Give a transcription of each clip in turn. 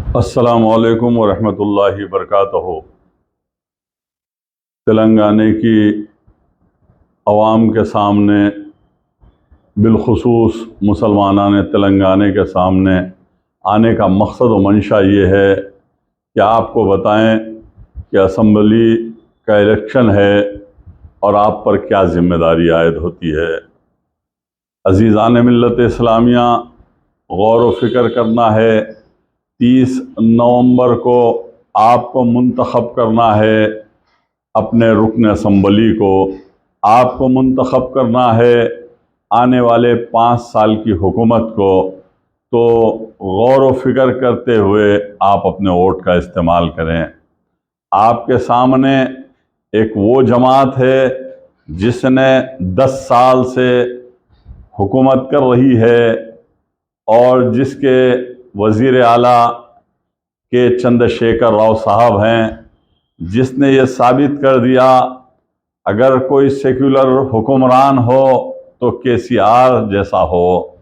अस्सलामुअलैकुम वरहमतुल्लाहि वबरकातुहू। तेलंगाना की अवाम के सामने, बिलखुसूस मुसलमानान तेलंगाना के सामने आने का मकसद व मंशा ये है कि आपको बताएं कि असम्बली का इलेक्शन है और आप पर क्या ज़िम्मेदारी आयद होती है। अज़ीज़ान मिल्लत इस्लामिया, गौर व फ़िक्र करना है। 30 नवंबर को आपको मुंतखब करना है अपने रुकन असम्बली को। आपको मुंतखब करना है आने वाले 5 साल की हुकूमत को। तो गौर व फिक्र करते हुए आप अपने वोट का इस्तेमाल करें। आपके सामने एक वो जमात है जिसने 10 साल से हुकूमत कर रही है और जिसके वज़ीर आला के चंद्रशेखर राव साहब हैं, जिसने ये साबित कर दिया अगर कोई सेक्युलर हुक्मरान हो तो केसीआर जैसा हो,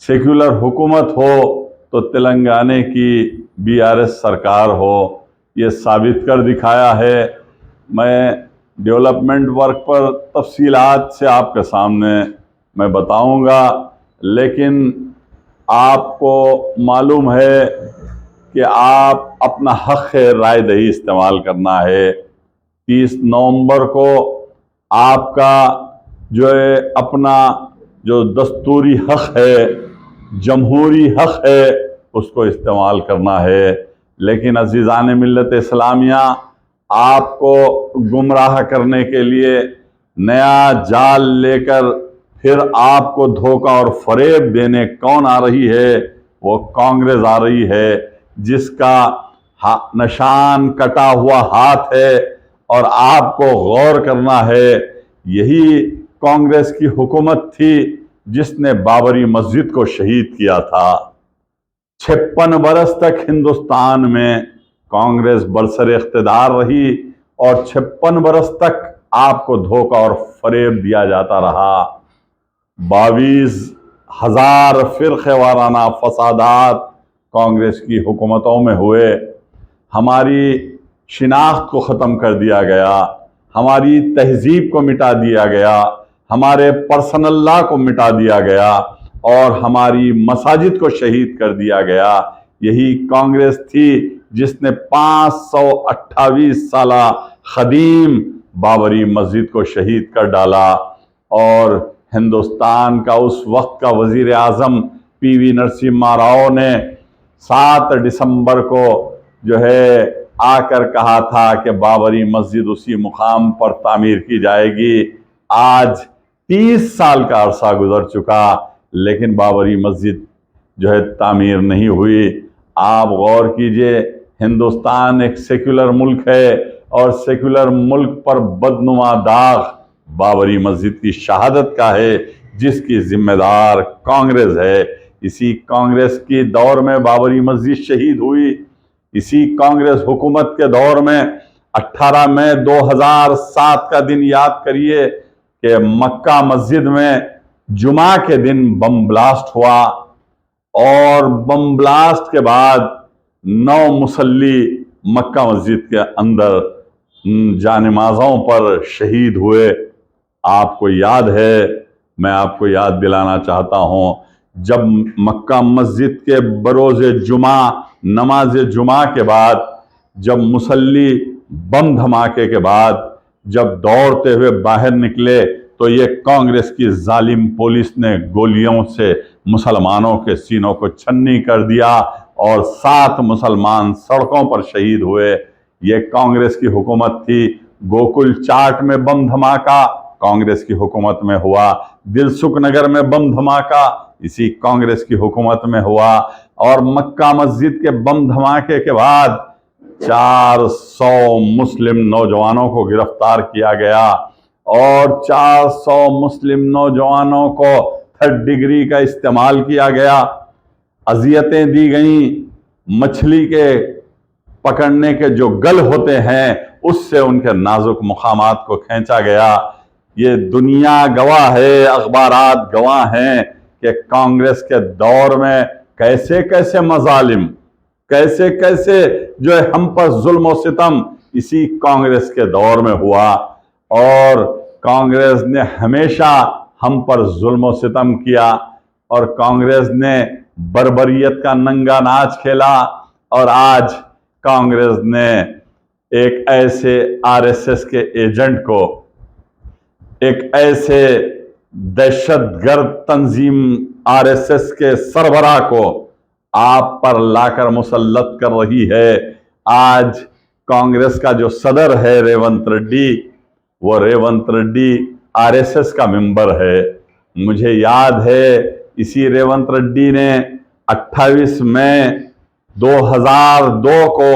सेक्युलर हुकूमत हो तो तेलंगाना की बीआरएस सरकार हो। ये साबित कर दिखाया है। मैं डेवलपमेंट वर्क पर तफसीलात से आपके सामने मैं बताऊंगा, लेकिन आपको मालूम है कि आप अपना हक़ राय दही इस्तेमाल करना है। 30 नवंबर को आपका जो है अपना जो दस्तूरी हक़ है, जमहूरी हक़ है, उसको इस्तेमाल करना है। लेकिन अज़ीज़ान मिल्लत इस्लामिया, आपको गुमराह करने के लिए नया जाल लेकर फिर आपको धोखा और फरेब देने कौन आ रही है? वो कांग्रेस आ रही है, जिसका निशान कटा हुआ हाथ है। और आपको गौर करना है, यही कांग्रेस की हुकूमत थी जिसने बाबरी मस्जिद को शहीद किया था। 56 बरस तक हिंदुस्तान में कांग्रेस बरसर इख्तिदार रही और 56 बरस तक आपको धोखा और फरेब दिया जाता रहा। 22,000 फ़िरक़े वाराना फसादात कांग्रेस की हुकूमतों में हुए। हमारी शिनाख्त को ख़त्म कर दिया गया, हमारी तहजीब को मिटा दिया गया, हमारे पर्सनल लॉ को मिटा दिया गया और हमारी मसाजिद को शहीद कर दिया गया। यही कांग्रेस थी जिसने 528 साला खदीम बाबरी मस्जिद को शहीद कर डाला। और हिंदुस्तान का उस वक्त का वज़ीर आज़म पीवी नरसिम्हा राव ने 7 दिसंबर को जो है आकर कहा था कि बाबरी मस्जिद उसी मुकाम पर तामीर की जाएगी। आज 30 साल का अरसा गुजर चुका, लेकिन बाबरी मस्जिद जो है तामीर नहीं हुई। आप गौर कीजिए, हिंदुस्तान एक सेक्युलर मुल्क है और सेक्युलर मुल्क पर बदनुमा दाग बाबरी मस्जिद की शहादत का है, जिसकी जिम्मेदार कांग्रेस है। इसी कांग्रेस की दौर में बाबरी मस्जिद शहीद हुई। इसी कांग्रेस हुकूमत के दौर में 18 मई 2007 का दिन याद करिए कि मक्का मस्जिद में जुमा के दिन बम ब्लास्ट हुआ और बम ब्लास्ट के बाद 9 मुसल्ली मक्का मस्जिद के अंदर जानमाज़ों पर शहीद हुए। आपको याद है, मैं आपको याद दिलाना चाहता हूँ, जब मक्का मस्जिद के बरोज़ जुमा नमाज जुमा के बाद जब मुसल्ली बम धमाके के बाद जब दौड़ते हुए बाहर निकले तो ये कांग्रेस की जालिम पुलिस ने गोलियों से मुसलमानों के सीनों को छन्नी कर दिया और 7 मुसलमान सड़कों पर शहीद हुए। ये कांग्रेस की हुकूमत थी। गोकुल चाट में बम धमाका कांग्रेस की हुकूमत में हुआ। दिलसुख नगर में बम धमाका इसी कांग्रेस की हुकूमत में हुआ। और मक्का मस्जिद के बम धमाके के बाद 400 मुस्लिम नौजवानों को गिरफ्तार किया गया और 400 मुस्लिम नौजवानों को 3rd डिग्री का इस्तेमाल किया गया। अजियतें दी गईं। मछली के पकड़ने के जो गल होते हैं उससे उनके नाजुक मुकामात को खींचा गया। ये दुनिया गवाह है, अखबारात गवाह हैं कि कांग्रेस के दौर में कैसे कैसे मजालिम कैसे कैसे जो है हम पर जुल्म और सितम इसी कांग्रेस के दौर में हुआ। और कांग्रेस ने हमेशा हम पर जुल्म और सितम किया और कांग्रेस ने बर्बरियत का नंगा नाच खेला। और आज कांग्रेस ने एक ऐसे आरएसएस के एजेंट को, एक ऐसे दहशतगर्द तंजीम आरएसएस के सरबराह को आप पर लाकर मुसल्लत कर रही है। आज कांग्रेस का जो सदर है रेवंत रेड्डी, वो रेवंत रेड्डी आरएसएस का मेंबर है। मुझे याद है इसी रेवंत रेड्डी ने 28 मई 2002 को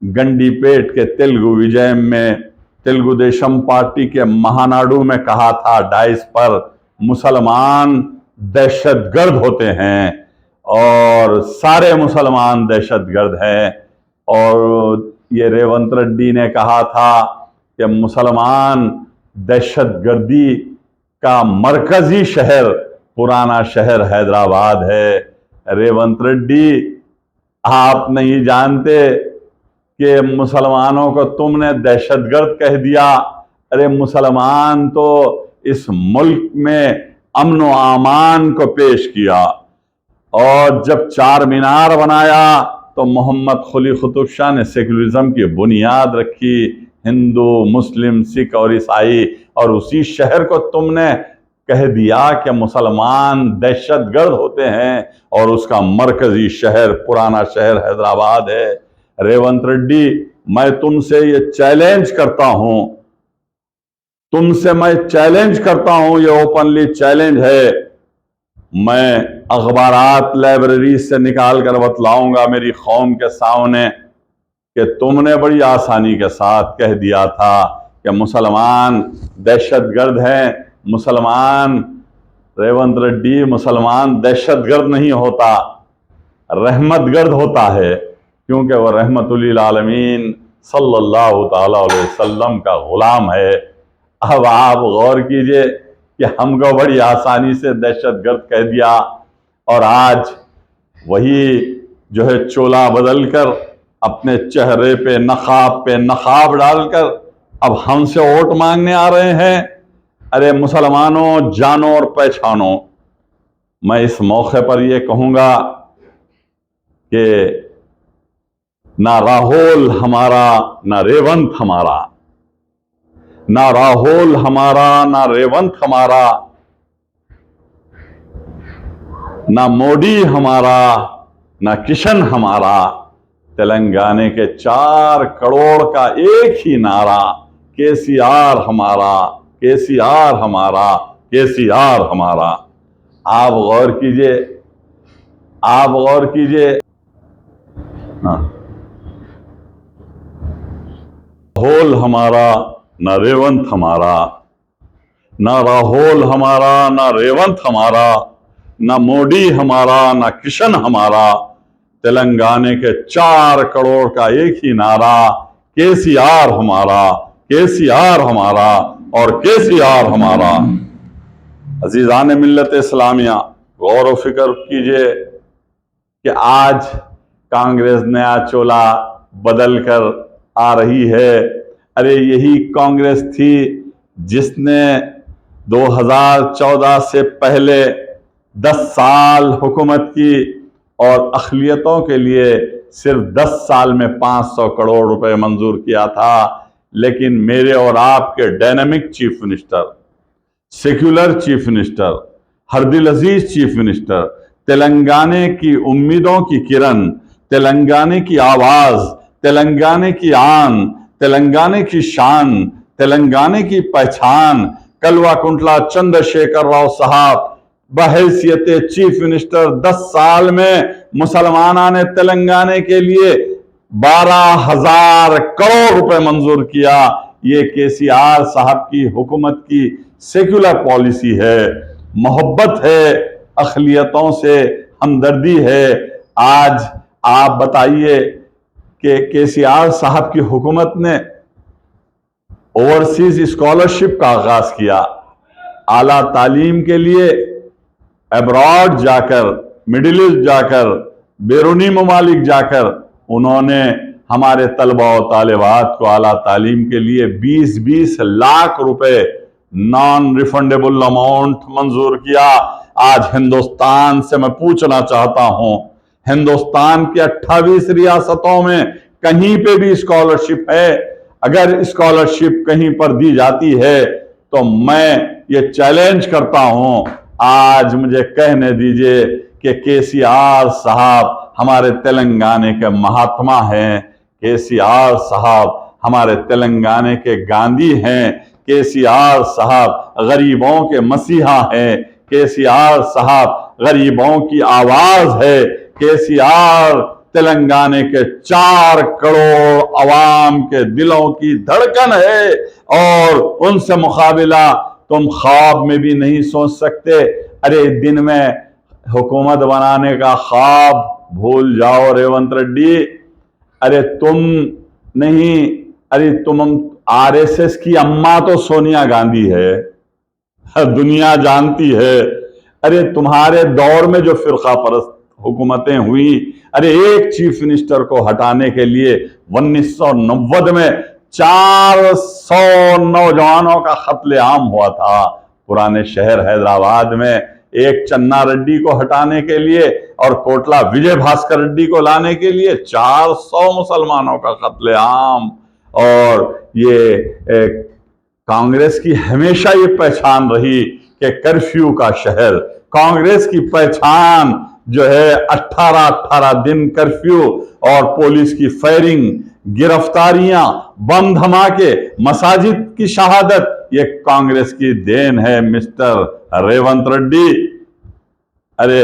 गंडीपेट के तेलुगु विजयम में तेलुगु देशम पार्टी के महानाडु में कहा था डाइस पर, मुसलमान दहशतगर्द होते हैं और सारे मुसलमान दहशतगर्द हैं। और ये रेवंत रेड्डी ने कहा था कि मुसलमान दहशतगर्दी का मरकजी शहर पुराना शहर हैदराबाद है। रेवंत रेड्डी, आप नहीं जानते कि मुसलमानों को तुमने दहशतगर्द कह दिया। अरे मुसलमान तो इस मुल्क में अमन व आमान को पेश किया। और जब चार मीनार बनाया तो मोहम्मद कुली कुतुब शाह ने सेकुलरिज्म की बुनियाद रखी, हिंदू, मुस्लिम, सिख और ईसाई। और उसी शहर को तुमने कह दिया कि मुसलमान दहशतगर्द होते हैं और उसका मरकजी शहर पुराना शहर हैदराबाद है। रेवंत रेड्डी, मैं तुमसे ये चैलेंज करता हूं, तुमसे मैं चैलेंज करता हूं, ये ओपनली चैलेंज है। मैं अखबारात लाइब्रेरी से निकाल कर बतलाऊंगा मेरी कौम के सामने कि तुमने बड़ी आसानी के साथ कह दिया था कि मुसलमान दहशतगर्द हैं। मुसलमान, रेवंत रेड्डी, मुसलमान दहशतगर्द नहीं होता, रहमतगर्द होता है, क्योंकि वह रहमतुल आलमीन सल्लल्लाहु ताला अलैहि वसल्लम का गुलाम है। अब आप गौर कीजिए कि हमको बड़ी आसानी से दहशतगर्द कह दिया और आज वही जो है चोला बदलकर अपने चेहरे पे नकाब डालकर अब हमसे वोट मांगने आ रहे हैं। अरे मुसलमानों, जानो और पहचानो, मैं इस मौके पर यह कहूंगा कि ना राहुल हमारा, ना रेवंत हमारा, ना राहुल हमारा, ना रेवंत हमारा, ना मोदी हमारा, ना किशन हमारा। तेलंगाना के 4 करोड़ का एक ही नारा, केसीआर हमारा, केसीआर हमारा, केसीआर हमारा। आप गौर कीजिए, आप गौर कीजिए। राहुल हमारा, ना रेवंत हमारा, ना राहुल हमारा, ना रेवंत हमारा, ना मोदी हमारा, ना किशन हमारा। तेलंगाना के 4 करोड़ का एक ही नारा, केसीआर हमारा, केसीआर हमारा और केसीआर हमारा। अजीजान मिल्लत इस्लामिया, गौर व फिक्र कीजिए कि आज कांग्रेस नया चोला बदल कर आ रही है। अरे यही कांग्रेस थी जिसने 2014 से पहले 10 साल हुकूमत की और अक़लियतों के लिए सिर्फ 10 साल में 500 करोड़ रुपए मंजूर किया था। लेकिन मेरे और आपके dynamic chief minister, secular chief minister, हरदिल अजीज चीफ मिनिस्टर, तेलंगाना की उम्मीदों की किरण, तेलंगाना की आवाज, तेलंगाना की आन, तेलंगाना की शान, तेलंगाना की पहचान, कल्वाकुंटला चंद्रशेखर राव साहब बहैसियत चीफ मिनिस्टर 10 साल में मुसलमाना ने तेलंगाना के लिए 12,000 करोड़ रुपए मंजूर किया। ये केसीआर साहब की हुकूमत की सेक्युलर पॉलिसी है, मोहब्बत है, अक़लियतों से हमदर्दी है। आज आप बताइए कि केसीआर साहब की हुकूमत ने ओवरसीज स्कॉलरशिप का आगाज किया, आला तालीम के लिए अब्रॉड जाकर, मिडिल ईस्ट जाकर बैरूनी ममालिक जाकर उन्होंने हमारे तलबा और तालिबात को आला तालीम के लिए 20-20 लाख रुपए नॉन रिफंडेबल अमाउंट मंजूर किया। आज हिंदुस्तान से मैं पूछना चाहता हूं, हिंदुस्तान की 28 रियासतों में कहीं पे भी स्कॉलरशिप है? अगर स्कॉलरशिप कहीं पर दी जाती है तो मैं ये चैलेंज करता हूं, आज मुझे कहने दीजिए कि केसीआर साहब हमारे तेलंगाना के महात्मा हैं, केसीआर साहब हमारे तेलंगाना के गांधी हैं, केसीआर साहब गरीबों के मसीहा हैं, केसीआर साहब गरीबों की आवाज है, केसीआर तेलंगाना के 4 करोड़ अवाम के दिलों की धड़कन है और उनसे मुकाबला तुम ख्वाब में भी नहीं सोच सकते। अरे दिन में हुकूमत बनाने का ख्वाब भूल जाओ रेवंत रेड्डी। अरे तुम नहीं, अरे तुम आरएसएस की अम्मा तो सोनिया गांधी है, दुनिया जानती है। अरे तुम्हारे दौर में जो फिरका परस्त हुकूमतें हुई, अरे एक चीफ मिनिस्टर को हटाने के लिए 1990 में 400 नौजवानों का कत्लेआम हुआ था पुराने शहर हैदराबाद में। एक चन्ना रेड्डी को हटाने के लिए और कोटला विजय भास्कर रेड्डी को लाने के लिए 400 मुसलमानों का कत्लेआम। और ये कांग्रेस की हमेशा ये पहचान रही कि कर्फ्यू का शहर, कांग्रेस की पहचान जो है 18-18 दिन कर्फ्यू और पुलिस की फायरिंग, गिरफ्तारियां, बम धमाके, मसाजिद की शहादत, ये कांग्रेस की देन है मिस्टर रेवंत रेड्डी। अरे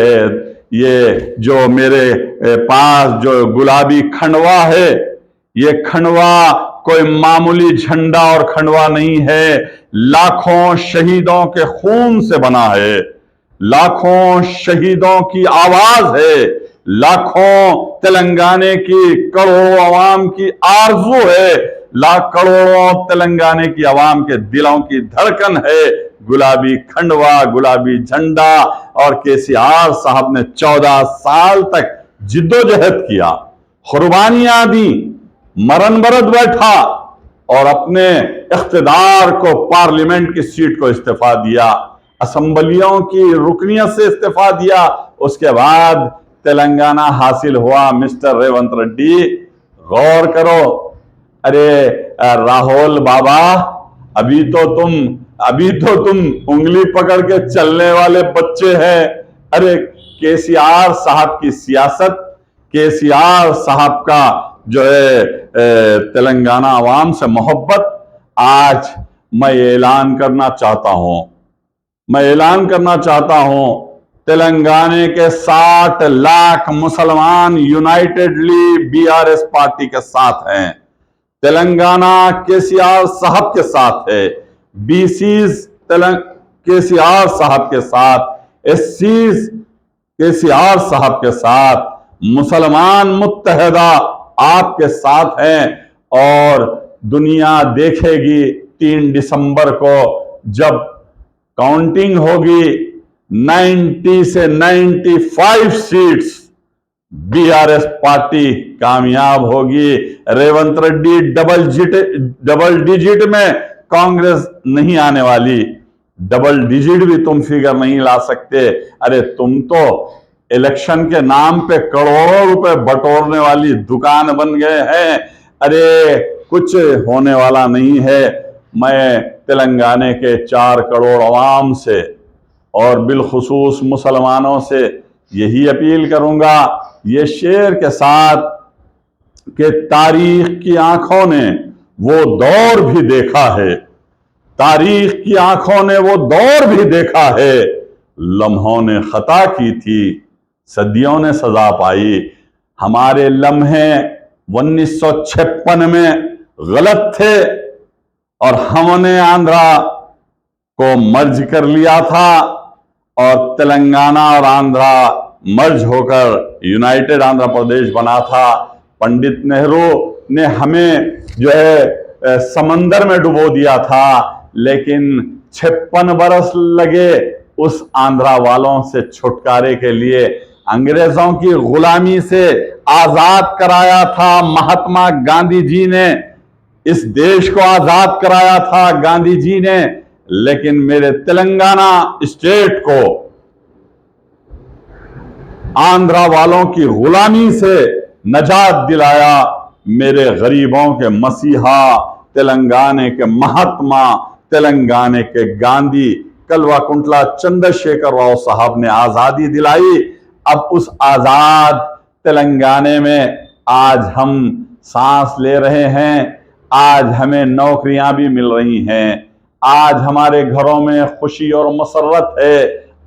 ये जो मेरे पास जो गुलाबी खंडवा है, ये खंडवा कोई मामूली झंडा और खंडवा नहीं है, लाखों शहीदों के खून से बना है, लाखों शहीदों की आवाज है, लाखों तेलंगाना की करोड़ों अवाम की आरजू है, लाख करोड़ों तेलंगाना की अवाम के दिलों की धड़कन है गुलाबी खंडवा, गुलाबी झंडा। और केसीआर साहब ने 14 साल तक जिद्दोजहद किया, कुर्बानियां दी, मरण बरत बैठा और अपने इख्तिदार को, पार्लियामेंट की सीट को इस्तीफा दिया, असेंबलियों की रुकनियत से इस्तीफा दिया। उसके बाद तेलंगाना हासिल हुआ मिस्टर रेवंत रेड्डी। गौर करो, अरे राहुल बाबा, अभी तो तुम उंगली पकड़ के चलने वाले बच्चे हैं। अरे केसीआर साहब की सियासत, केसीआर साहब का जो है तेलंगाना अवाम से मोहब्बत, आज मैं ऐलान करना चाहता हूं तेलंगाना के 60 लाख मुसलमान यूनाइटेडली बीआरएस पार्टी के साथ हैं। तेलंगाना केसीआर साहब के साथ है, बीसीज केसीआर साहब के साथ, एससीज केसीआर साहब के साथ, मुसलमान मुत्तहदा आपके साथ हैं। और दुनिया देखेगी 3 दिसंबर को जब काउंटिंग होगी, 90 से 95 सीट्स बीआरएस पार्टी कामयाब होगी। रेवंत रेड्डी डबल डिजिट में कांग्रेस नहीं आने वाली, डबल डिजिट भी तुम फिगर नहीं ला सकते। अरे तुम तो इलेक्शन के नाम पे करोड़ों रुपए बटोरने वाली दुकान बन गए हैं। अरे कुछ होने वाला नहीं है। मैं तेलंगाना के 4 करोड़ अवाम से और बिलखुसूस मुसलमानों से यही अपील करूंगा, ये शेर के साथ कि तारीख की आंखों ने वो दौर भी देखा है, तारीख की आंखों ने वो दौर भी देखा है, लम्हों ने खता की थी, सदियों ने सजा पाई। हमारे लम्हे 1956 में गलत थे और हमने आंध्रा को मर्ज कर लिया था और तेलंगाना और आंध्रा मर्ज होकर यूनाइटेड आंध्र प्रदेश बना था। पंडित नेहरू ने हमें जो है समंदर में डुबो दिया था, लेकिन 56 बरस लगे उस आंध्रा वालों से छुटकारे के लिए। अंग्रेजों की गुलामी से आजाद कराया था महात्मा गांधी जी ने, इस देश को आजाद कराया था गांधी जी ने, लेकिन मेरे तेलंगाना स्टेट को आंध्रा वालों की गुलामी से नजात दिलाया मेरे गरीबों के मसीहा, तेलंगाने के महात्मा, तेलंगाने के गांधी कल्वाकुंतला चंद्रशेखर राव साहब ने आजादी दिलाई। अब उस आजाद तेलंगाने में आज हम सांस ले रहे हैं, आज हमें नौकरियां भी मिल रही हैं, आज हमारे घरों में खुशी और मसरत है।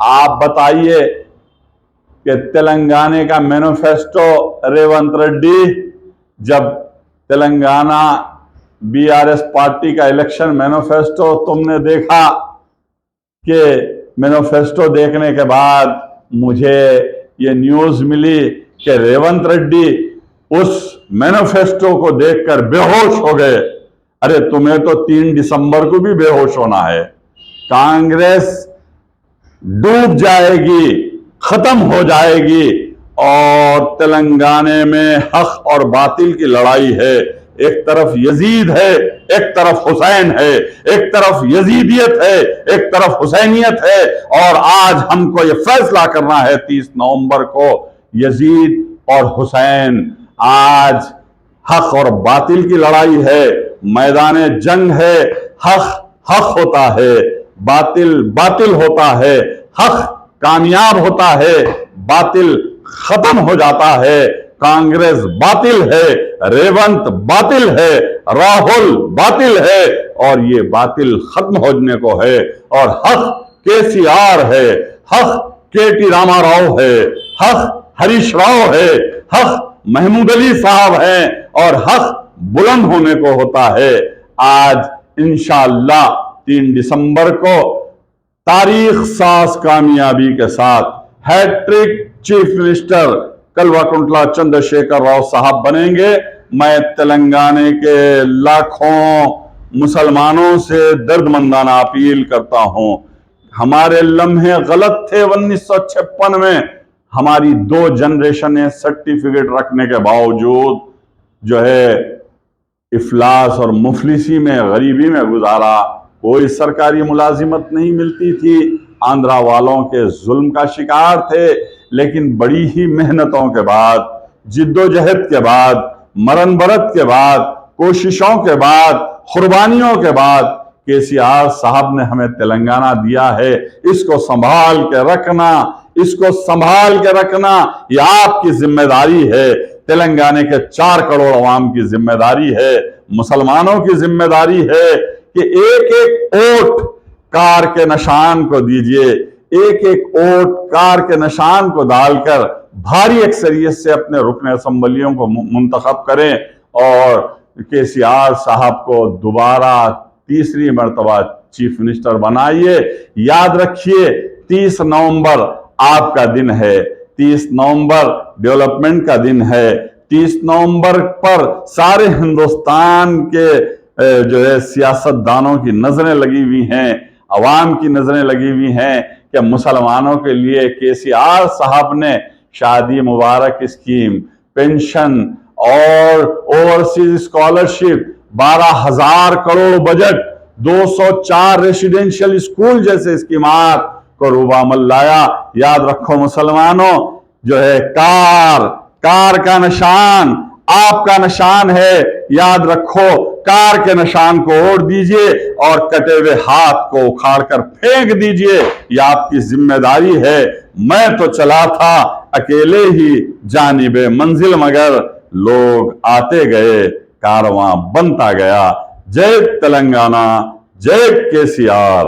आप बताइए कि तेलंगाना का मैनिफेस्टो रेवंत रेड्डी, जब तेलंगाना बीआरएस पार्टी का इलेक्शन मैनिफेस्टो तुमने देखा, कि मैनिफेस्टो देखने के बाद मुझे ये न्यूज मिली कि रेवंत रेड्डी उस मैनिफेस्टो को देखकर बेहोश हो गए। अरे तुम्हें तो 3 दिसंबर को भी बेहोश होना है। कांग्रेस डूब जाएगी, खत्म हो जाएगी, और तेलंगाना में हक और बातिल की लड़ाई है। एक तरफ यजीद है, एक तरफ हुसैन है, एक तरफ यजीदियत है, एक तरफ हुसैनियत है, और आज हमको ये फैसला करना है 30 नवंबर को, यजीद और हुसैन। आज हक और बातिल की लड़ाई है, मैदान जंग है। हक हक होता है, बातिल बातिल होता है। हक कामयाब होता है, बातिल खत्म हो जाता है। कांग्रेस बातिल है, रेवंत बातिल है, राहुल बातिल है, और ये बातिल खत्म होने को है। और हक केसीआर है, हक केटी रामाराव है, हक हरीश राव है, हक महमूद अली साहब हैं, और हक बुलंद होने को होता है। आज इंशाअल्लाह 3 दिसंबर को तारीख साज कामयाबी के साथ hat-trick chief minister Kalvakuntla Chandrashekar Rao साहब बनेंगे। मैं तेलंगाना के लाखों मुसलमानों से दर्दमंदाना अपील करता हूं। हमारे लम्हे गलत थे 1956 में, हमारी 2 जनरेशन सर्टिफिकेट रखने के बावजूद जो है इफलास और मुफलिसी में, गरीबी में गुजारा। कोई सरकारी मुलाजिमत नहीं मिलती थी, आंध्रा वालों के जुल्म का शिकार थे। लेकिन बड़ी ही मेहनतों के बाद, जिद्दोजहद के बाद, मरण बरत के बाद, कोशिशों के बाद, कुर्बानियों के बाद केसीआर साहब ने हमें तेलंगाना दिया है। इसको संभाल के रखना, इसको संभाल के रखना ये आपकी जिम्मेदारी है। तेलंगाना के 4 करोड़ अवाम की जिम्मेदारी है, मुसलमानों की जिम्मेदारी है कि एक एक वोट कार के निशान को दीजिए, एक एक वोट कार के निशान को डालकर भारी अक्सरियत से अपने रुकन असम्बलियों को मुंतखब करें, और केसीआर साहब को दोबारा तीसरी मर्तबा चीफ मिनिस्टर बनाइए। याद रखिए 30 नवंबर आपका दिन है, 30 नवंबर डेवलपमेंट का दिन है। 30 नवंबर पर सारे हिंदुस्तान के जो है सियासतदानों की नजरें लगी हुई हैं, अवाम की नजरें लगी हुई हैं कि मुसलमानों के लिए केसीआर साहब ने शादी मुबारक स्कीम, पेंशन और overseas scholarship, 12,000 crore budget, 204 residential school जैसे स्कीमात को रूबामल लाया। याद रखो मुसलमानों, जो है कार का निशान आपका निशान है। याद रखो, कार के निशान को ओढ़ दीजिए और कटे हुए हाथ को उखाड़ कर फेंक दीजिए। यह आपकी जिम्मेदारी है। मैं तो चला था अकेले ही जानिबे मंजिल, मगर लोग आते गए, कारवां बनता गया। जय तेलंगाना, जय केसीआर।